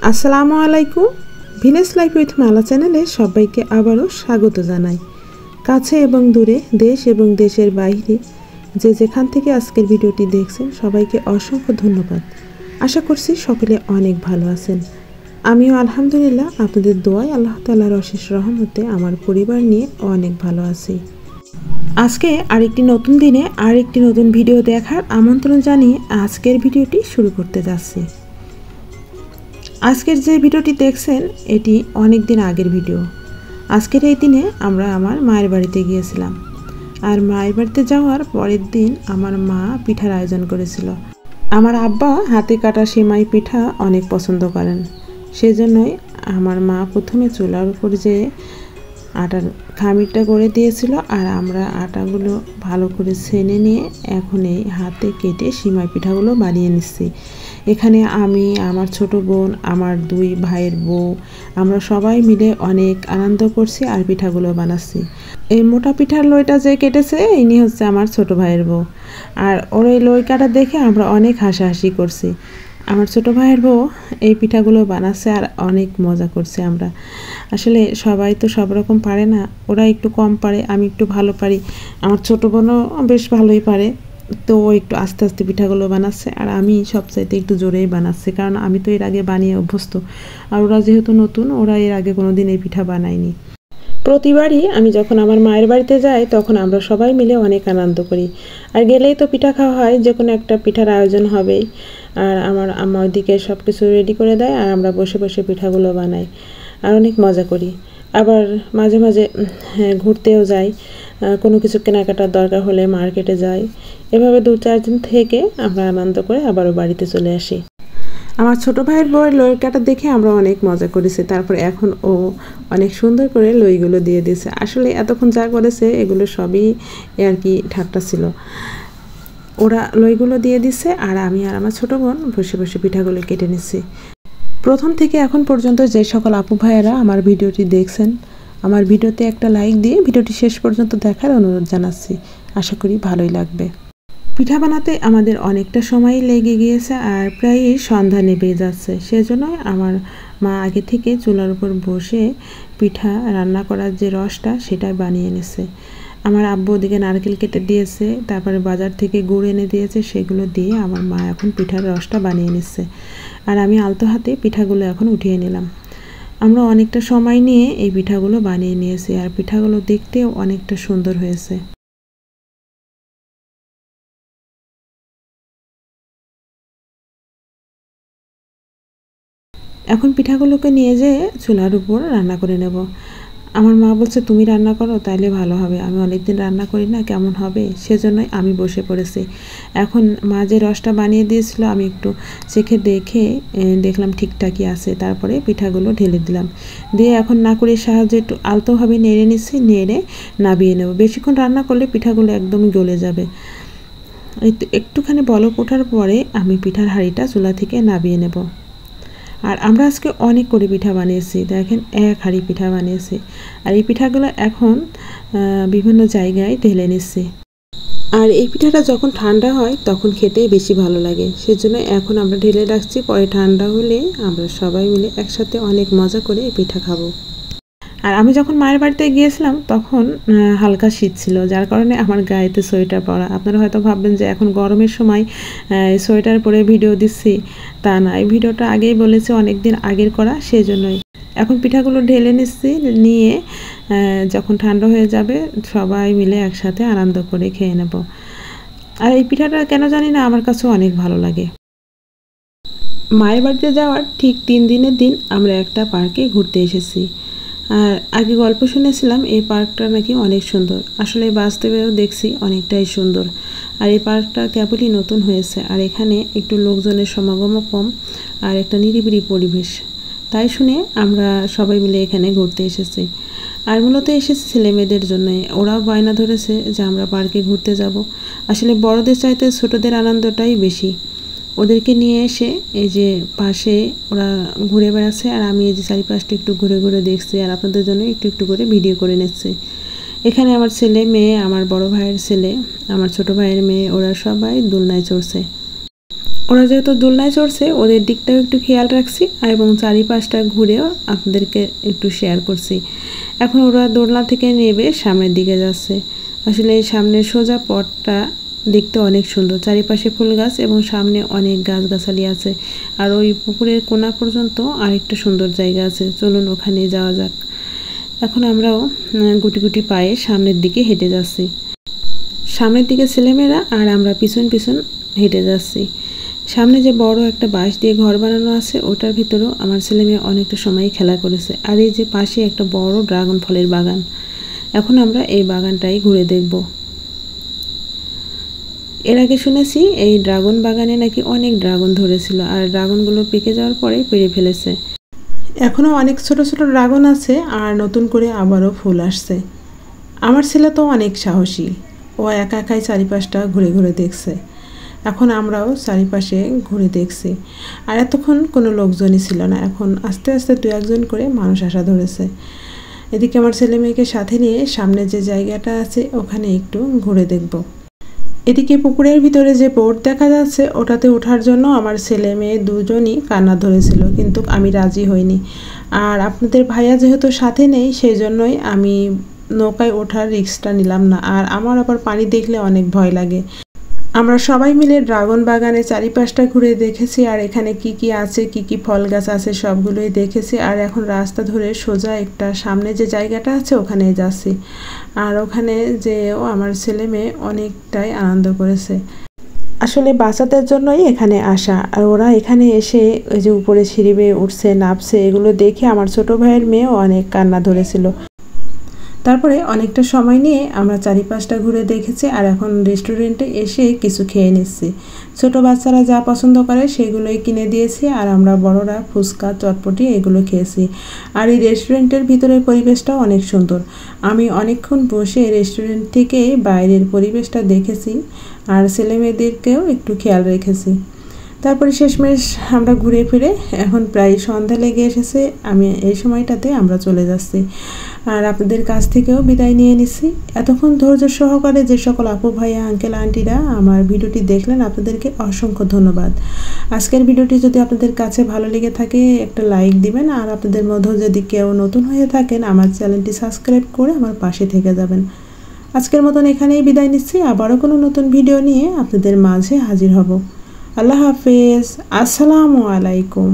আসসালামু আলাইকুম। Village life with মালা চ্যানেলে সবাইকে আবারও স্বাগত জানাই। কাছে এবং দূরে, দেশ এবং দেশের বাইরে যে যেখান থেকে আজকের ভিডিওটি দেখছেন সবাইকে অসংখ্য ধন্যবাদ। আশা করছি সকলে অনেক ভালো আছেন। আমিও আলহামদুলিল্লাহ আপনাদের দোয়ায় আল্লাহ তাআলার অশেষ রহমতে আমার পরিবার নিয়ে অনেক ভালো আছি। আজকে আরেকটি নতুন দিনে আরেকটি নতুন ভিডিও দেখার আমন্ত্রণ জানিয়ে আজকের ভিডিওটি শুরু করতে যাচ্ছি। আজকের যে ভিডিওটি দেখছেন এটি অনেক দিন আগের ভিডিও। আজকের এই দিনে আমরা আমার মায়ের বাড়িতে গিয়েছিলাম, আর মায়ের বাড়িতে যাওয়ার পরের দিন আমার মা পিঠার আয়োজন করেছিল। আমার আব্বা হাতে কাটা সেমাই পিঠা অনেক পছন্দ করেন, সেজন্যই আমার মা প্রথমে চুলার উপর যে আটার খামিরটা করে দিয়েছিল, আর আমরা আটাগুলো ভালো করে ছেনে নিয়ে এখন এই হাতে কেটে সেমাই পিঠাগুলো বানিয়ে নিচ্ছি। এখানে আমি, আমার ছোট বোন, আমার দুই ভাইয়ের বউ, আমরা সবাই মিলে অনেক আনন্দ করছি আর পিঠাগুলো বানাচ্ছি। এই মোটা পিঠার লইটা যে কেটেছে ইনি হচ্ছে আমার ছোট ভাইয়ের বউ, আর ওর এই লই কাটা দেখে আমরা অনেক হাসাহাসি করছি। আমার ছোট ভাইয়ের বউ এই পিঠাগুলো বানাচ্ছে আর অনেক মজা করছে আমরা। আসলে সবাই তো সব রকম পারে না, ওরা একটু কম পারে, আমি একটু ভালো পারি। আমার ছোট বোনও বেশ ভালোই পারে, তো ও একটু আস্তে আস্তে পিঠাগুলো বানাচ্ছে, আর আমি সবচাইতে একটু জোরেই বানাচ্ছি, কারণ আমি তো এর আগে বানিয়ে অভ্যস্ত, আর ওরা যেহেতু নতুন, ওরা এর আগে কোনো দিন এই পিঠা বানায়নি। প্রতিবারই আমি যখন আমার মায়ের বাড়িতে যাই তখন আমরা সবাই মিলে অনেক আনন্দ করি, আর গেলেই তো পিঠা খাওয়া হয়, যে কোনো একটা পিঠার আয়োজন হবেই। আর আমার আম্মা ওইদিকে সব কিছু রেডি করে দেয়, আর আমরা বসে বসে পিঠাগুলো বানাই আর অনেক মজা করি। আবার মাঝে মাঝে ঘুরতেও যাই, কোনো কিছু কেনাকাটার দরকার হলে মার্কেটে যাই। এভাবে 2-4 দিন থেকে আমরা আনন্দ করে আবারও বাড়িতে চলে আসি। আমার ছোট ভাইয়ের বউয়ের লই কাটা দেখে আমরা অনেক মজা করেছি। তারপর এখন ও অনেক সুন্দর করে লইগুলো দিয়ে দিয়েছে। আসলে এতক্ষণ যা করেছে এগুলো সবই আর কি ঠাট্টা ছিল। ওরা লইগুলো দিয়ে দিচ্ছে, আর আমি আর আমার ছোট বোন বসে বসে পিঠাগুলো কেটে নিচ্ছি। প্রথম থেকে এখন পর্যন্ত যে সকল আপু ভাইয়েরা আমার ভিডিওটি দেখছেন, আমার ভিডিওতে একটা লাইক দিয়ে ভিডিওটি শেষ পর্যন্ত দেখার অনুরোধ জানাচ্ছি। আশা করি ভালোই লাগবে। পিঠা বানাতে আমাদের অনেকটা সময় লেগে গিয়েছে, আর প্রায়ই সন্ধ্যা নেমে যাচ্ছে। সেজন্যই আমার মা আগে থেকে চুলার উপর বসে পিঠা রান্না করার যে রসটা সেটা বানিয়ে নিছে। আমার আব্বু ওদিকে নারকেল কেটে দিয়েছে, তারপরে বাজার থেকে গুড় এনে দিয়েছে, সেগুলো দিয়ে আমার মা এখন পিঠার রসটা বানিয়ে নিচ্ছে, আর আমি আলতো হাতে পিঠাগুলো এখন উঠিয়ে নিলাম। আমরা অনেকটা সময় নিয়ে এই পিঠাগুলো বানিয়ে নিয়েছি, আর পিঠাগুলো দেখতেও অনেকটা সুন্দর হয়েছে। এখন পিঠাগুলোকে নিয়ে যেয়ে চুলার উপর রান্না করে নেব। আমার মা বলছে তুমি রান্না করো তাইলে ভালো হবে, আমি অনেকদিন রান্না করি না, কেমন হবে, সেজন্যই আমি বসে পড়েছি। এখন মা যে রসটা বানিয়ে দিয়েছিল আমি একটু চেখে দেখে দেখলাম ঠিকঠাকই আছে, তারপরে পিঠাগুলো ঢেলে দিলাম, দিয়ে এখন নাকুড়ির সাহায্যে একটু আলতোভাবে নেড়ে নিচ্ছি, নেড়ে নাবিয়ে নেব। বেশিক্ষণ রান্না করলে পিঠাগুলো একদমই গলে যাবে। একটুখানি বলক ওঠার পরে আমি পিঠার হাঁড়িটা চুলা থেকে নাবিয়ে নেব। আর আমরা আজকে অনেক করে পিঠা বানিয়েছি, দেখেন 1 হাঁড়ি পিঠা বানিয়েছি, আর এই পিঠাগুলো এখন বিভিন্ন জায়গায় ঢেলে নিচ্ছি। আর এই পিঠাটা যখন ঠান্ডা হয় তখন খেতে বেশি ভালো লাগে, সেজন্য এখন আমরা ঢেলে রাখছি, পরে ঠান্ডা হলে আমরা সবাই মিলে একসাথে অনেক মজা করে এই পিঠা খাবো। আর আমি যখন মায়ের বাড়িতে গিয়েছিলাম তখন হালকা শীত ছিল, যার কারণে আমার গায়েতে সোয়েটার পরা। আপনারা হয়তো ভাববেন যে এখন গরমের সময় সোয়েটার পরে ভিডিও দিচ্ছি, তা না, এই ভিডিওটা আগেই বলেছি, অনেক দিন আগের করা, সেজন্যই। এখন পিঠাগুলো ঢেলে নিচ্ছি, নিয়ে যখন ঠান্ডা হয়ে যাবে সবাই মিলে একসাথে আনন্দ করে খেয়ে নেব। আর এই পিঠাটা কেন জানি না আমার কাছে অনেক ভালো লাগে। মায়ের বাড়িতে যাওয়ার ঠিক 3 দিনের দিন আমরা একটা পার্কে ঘুরতে এসেছি, আর আগে গল্প শুনেছিলাম এই পার্কটা নাকি অনেক সুন্দর। আসলে বাস্তবেও দেখছি অনেকটাই সুন্দর, আর এই পার্কটা কেবলই নতুন হয়েছে, আর এখানে একটু লোকজনের সমাগমও কম, আর একটা নিরিবিলি পরিবেশ। তাই শুনে আমরা সবাই মিলে এখানে ঘুরতে এসেছি, আর মূলত এসেছি ছেলে মেয়েদের জন্য। ওরাও বায়না ধরেছে যে আমরা পার্কে ঘুরতে যাব। আসলে বড়দের চাইতে ছোটদের আনন্দটাই বেশি। ওদেরকে নিয়ে এসে এই যে পাশে ওরা ঘুরে বেড়াচ্ছে, আর আমি এই যে চারিপাশটা একটু ঘুরে ঘুরে দেখছি, আর আপনাদের জন্য একটু একটু করে ভিডিও করে নিচ্ছি। এখানে আমার ছেলে মেয়ে, আমার বড় ভাইয়ের ছেলে, আমার ছোট ভাইয়ের মেয়ে, ওরা সবাই দোলনায় চড়ছে। ওরা যেহেতু দোলনায় চড়ছে ওদের দিকটাও একটু খেয়াল রাখছি এবং চারিপাশটা ঘুরেও আপনাদেরকে একটু শেয়ার করছি। এখন ওরা দোলনা থেকে নেমে সামনের দিকে যাচ্ছে। আসলে এই সামনের সোজা পথটা দেখতে অনেক সুন্দর, চারিপাশে ফুল গাছ এবং সামনে অনেক গাছগাছালি আছে। আর ওই পুকুরের কোনা পর্যন্ত আরেকটা সুন্দর জায়গা আছে, চলুন ওখানে যাওয়া যাক। এখন আমরাও গুটি গুটি পায়ে সামনের দিকে হেঁটে যাচ্ছি। সামনের দিকে ছেলেমেয়েরা আর আমরা পিছন পিছন হেঁটে যাচ্ছি। সামনে যে বড় একটা বাঁশ দিয়ে ঘর বানানো আছে ওটার ভিতরেও আমার ছেলেমেয়ে অনেকটা সময় খেলা করেছে। আর এই যে পাশে একটা বড় ড্রাগন ফলের বাগান, এখন আমরা এই বাগানটাই ঘুরে দেখব। এর আগে শুনেছি এই ড্রাগন বাগানে নাকি অনেক ড্রাগন ধরেছিল আর ড্রাগনগুলো পেকে যাওয়ার পরে পেড়ে ফেলেছে। এখনও অনেক ছোট ছোট ড্রাগন আছে আর নতুন করে আবারও ফুল আসছে। আমার ছেলে তো অনেক সাহসী, ও একা একাই চারিপাশটা ঘুরে ঘুরে দেখছে। এখন আমরাও চারিপাশে ঘুরে দেখছি। আর এতক্ষণ কোনো লোকজনই ছিল না, এখন আস্তে আস্তে দু একজন করে মানুষ আসা ধরেছে। এদিকে আমার ছেলে মেয়েকে সাথে নিয়ে সামনে যে জায়গাটা আছে ওখানে একটু ঘুরে দেখব। এদিকে পুকুরের ভিতরে যে বোট দেখা যাচ্ছে ওটাতে ওঠার জন্য আমার ছেলে মেয়ে দুজনই কান্না ধরেছিল, কিন্তু আমি রাজি হইনি। আর আপনাদের ভাইয়া যেহেতু সাথে নেই সেই জন্যই আমি নৌকায় ওঠার রিস্কটা নিলাম না। আর আমার আবার পানি দেখলে অনেক ভয় লাগে। আমরা সবাই মিলে ড্রাগন বাগানে চারিপাশটা ঘুরে দেখেছি আর এখানে কি কি আছে, কি কি ফল গাছ আছে সবগুলোই দেখেছি। আর এখন রাস্তা ধরে সোজা একটা সামনে যে জায়গাটা আছে ওখানে যাচ্ছি। আর ওখানে যেও আমার ছেলে মেয়ে অনেকটাই আনন্দ করেছে। আসলে বাচ্চাদের জন্যই এখানে আসা। আর ওরা এখানে এসে ওই যে উপরে সিঁড়ি বেয়ে উঠছে নামছে এগুলো দেখে আমার ছোট ভাইয়ের মেয়েও অনেক কান্না ধরেছিল। তারপরে অনেকটা সময় নিয়ে আমরা চারিপাশটা ঘুরে দেখেছি আর এখন রেস্টুরেন্টে এসে কিছু খেয়ে নিচ্ছি। ছোট বাচ্চারা যা পছন্দ করে সেগুলোই কিনে দিয়েছি আর আমরা বড়রা ফুচকা চটপটি এগুলো খেয়েছি। আর এই রেস্টুরেন্টের ভিতরের পরিবেশটাও অনেক সুন্দর। আমি অনেকক্ষণ বসে রেস্টুরেন্ট থেকে বাইরের পরিবেশটা দেখেছি আর ছেলেমেয়েদেরকেও একটু খেয়াল রেখেছি। তারপরে শেষমেশ আমরা ঘুরে ফিরে এখন প্রায় সন্ধ্যা লেগে এসেছে, আমি এই সময়টাতে আমরা চলে যাচ্ছি। আর আপনাদের কাছ থেকেও বিদায় নিয়ে নিচ্ছি। এতক্ষণ ধৈর্য সহকারে যে সকল আপু ভাইয়া আঙ্কেল আন্টিরা আমার ভিডিওটি দেখলেন আপনাদেরকে অসংখ্য ধন্যবাদ। আজকের ভিডিওটি যদি আপনাদের কাছে ভালো লেগে থাকে একটা লাইক দিবেন আর আপনাদের মধ্যে যদি কেউ নতুন হয়ে থাকেন আমার চ্যানেলটি সাবস্ক্রাইব করে আমার পাশে থেকে যাবেন। আজকের মতন এখানেই বিদায় নিচ্ছি, আবারও কোনো নতুন ভিডিও নিয়ে আপনাদের মাঝে হাজির হব। আল্লাহ হাফেজ, আসসালামু আলাইকুম।